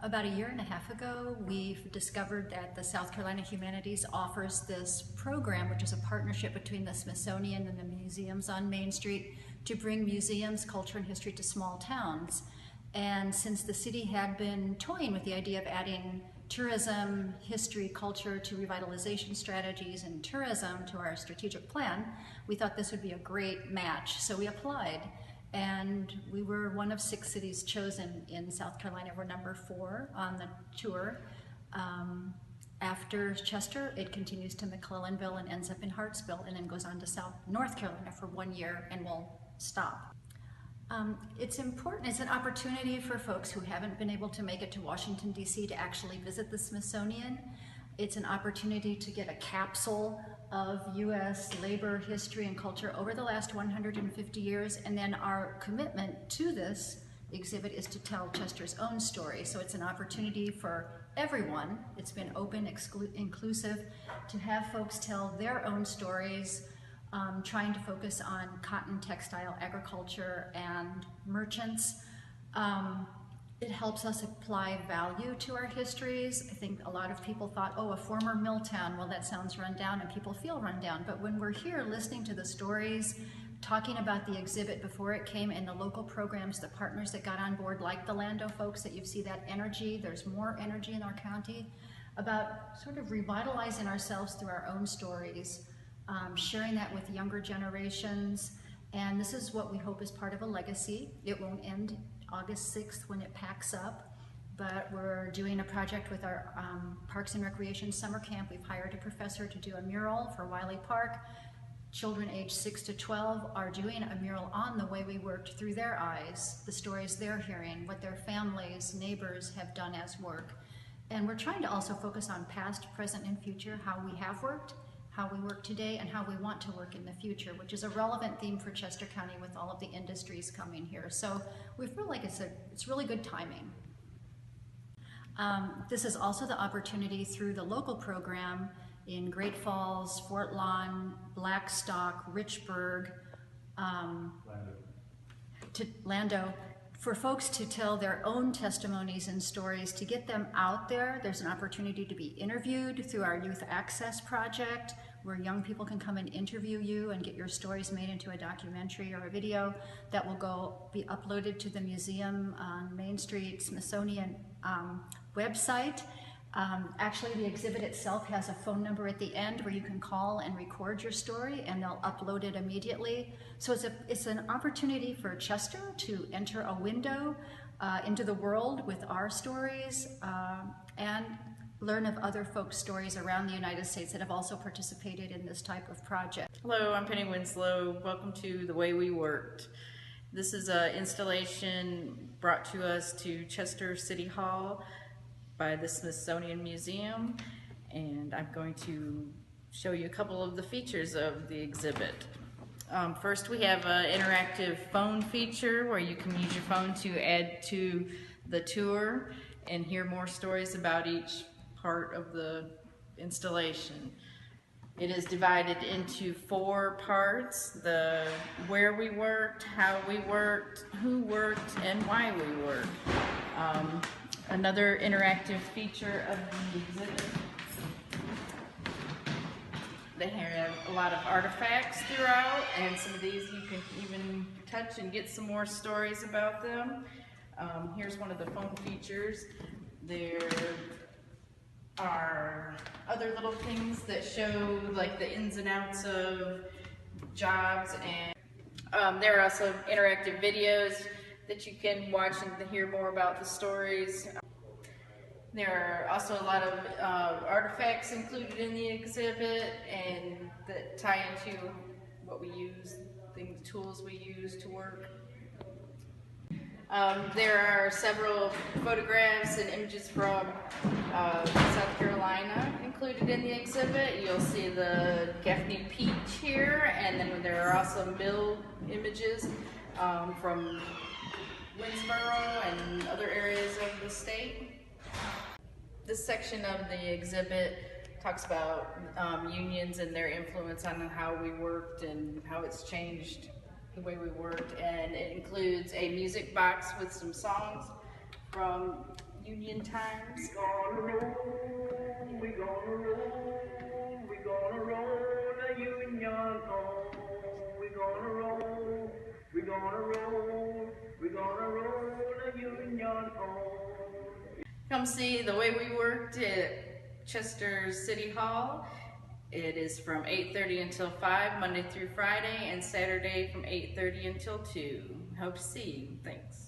About a year and a half ago, we've discovered that the South Carolina Humanities offers this program, which is a partnership between the Smithsonian and the museums on Main Street, to bring museums, culture, and history to small towns. And since the city had been toying with the idea of adding tourism, history, culture to revitalization strategies and tourism to our strategic plan, we thought this would be a great match. So we applied, and we were one of 6 cities chosen in South Carolina. We're number 4 on the tour. After Chester, it continues to McClellanville and ends up in Hartsville, and then goes on to North Carolina for 1 year and will stop. It's important, it's an opportunity for folks who haven't been able to make it to Washington, D.C. to actually visit the Smithsonian. It's an opportunity to get a capsule of U.S. labor, history, and culture over the last 150 years, and then our commitment to this exhibit is to tell Chester's own story. So it's an opportunity for everyone. It's been open, inclusive, to have folks tell their own stories, trying to focus on cotton, textile, agriculture, and merchants. It helps us apply value to our histories. I think a lot of people thought, oh, a former mill town, well, that sounds run down, and people feel run down. But when we're here listening to the stories, talking about the exhibit before it came, and the local programs, the partners that got on board, like the Lando folks, that you see that energy, there's more energy in our county, about sort of revitalizing ourselves through our own stories, sharing that with younger generations. And this is what we hope is part of a legacy. It won't end August 6th when it packs up, but we're doing a project with our Parks and Recreation Summer Camp. We've hired a professor to do a mural for Wiley Park. Children aged 6 to 12 are doing a mural on the way we worked through their eyes, the stories they're hearing, what their families, neighbors have done as work. And we're trying to also focus on past, present, and future, how we have worked, how we work today, and how we want to work in the future, which is a relevant theme for Chester County with all of the industries coming here. So we feel like it's really good timing. This is also the opportunity through the local program in Great Falls, Fort Lawn, Blackstock, Richburg, Lando, for folks to tell their own testimonies and stories, to get them out there. There's an opportunity to be interviewed through our Youth Access Project, where young people can come and interview you and get your stories made into a documentary or a video that will be uploaded to the museum on Main Street Smithsonian website. Actually, the exhibit itself has a phone number at the end where you can call and record your story, and they'll upload it immediately. So it's an opportunity for Chester to enter a window into the world with our stories, and learn of other folks' stories around the United States that have also participated in this type of project. Hello, I'm Penny Winslow. Welcome to The Way We Worked. This is an installation brought to us to Chester City Hall by the Smithsonian Museum, and I'm going to show you a couple of the features of the exhibit. First, we have an interactive phone feature where you can use your phone to add to the tour and hear more stories about each part of the installation. It is divided into 4 parts: the where we worked, how we worked, who worked, and why we worked. Another interactive feature of the exhibit, they have a lot of artifacts throughout, and some of these you can even touch and get some more stories about them. Here's one of the phone features. There are other little things that show like the ins and outs of jobs, and there are also interactive videos that you can watch and hear more about the stories. There are also a lot of artifacts included in the exhibit, and that tie into what we use, the tools we use to work. There are several photographs and images from South Carolina included in the exhibit. You'll see the Gaffney Peach here, and then there are also mill images from Winsboro and other areas of the state. This section of the exhibit talks about unions and their influence on how we worked and how it's changed the way we worked, and it includes a music box with some songs from Union times. We gonna roll the Union on. We gonna roll the Union on. Come see The Way We Worked at Chester City Hall. It is from 8:30 until 5, Monday through Friday, and Saturday from 8:30 until 2. Hope to see you. Thanks.